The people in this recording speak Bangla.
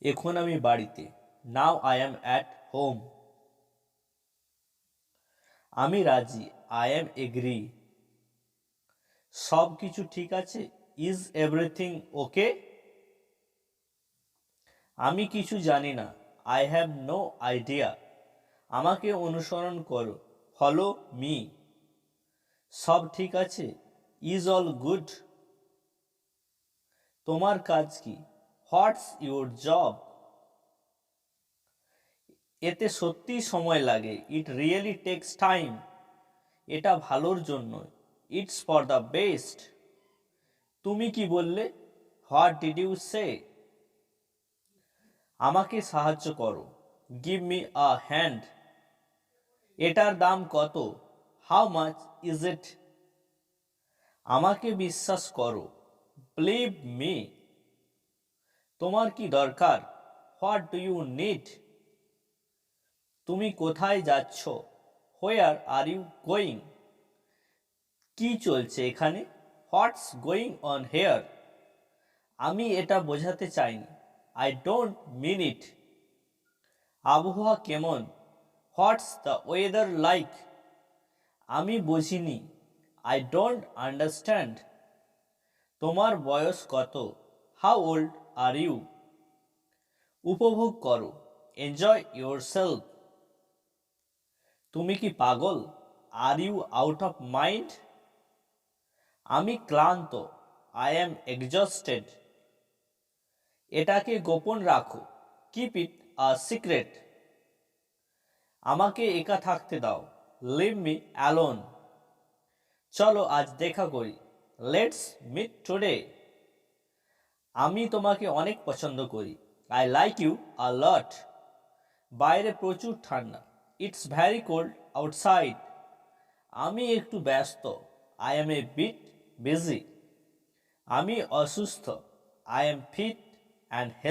এখন আমি বাড়িতে। Now I am at home. আমি রাজি। I am agree. সব কিছু ঠিক আছে। Is everything okay? আমি কিছু জানি না। I have no idea. আমাকে অনুসরণ করো। Follow me. সব ঠিক আছে। Is all good? তোমার কাজ কি? What's your job? এতে সত্যিই সময় লাগে। It really takes time. এটা ভালোর জন্য। It's for the best. তুমি কি বললে? What did you say? আমাকে সাহায্য করো। Give me a hand. এটার দাম কত? How much is it? আমাকে বিশ্বাস করো। Believe me. তোমার কি দরকার? What do you need? তুমি কোথায় যাচ্ছ? Where are you going? কি চলছে এখানে? What's going on here? আমি এটা বোঝাতে চাইনি। I don't mean it. আবহাওয়া কেমন? What's the weather like? আমি বুঝিনি। I don't understand. তোমার বয়স কত? How old are you? উপভোগ করো। Enjoy yourself. তুমি কি পাগল? আর ইউ আউট অফ মাইন্ড? আমি ক্লান্ত। I am exhausted. এটাকে গোপন রাখো। Keep it a secret. আমাকে একা থাকতে দাও। Leave me alone. চলো আজ দেখা করি। Let's meet today. আমি তোমাকে অনেক পছন্দ করি। I like you a lot. বাইরে প্রচুর ঠান্ডা। It's very cold outside. আমি একটু ব্যস্ত। I am a bit busy. আমি অসুস্থ। I am fit and health.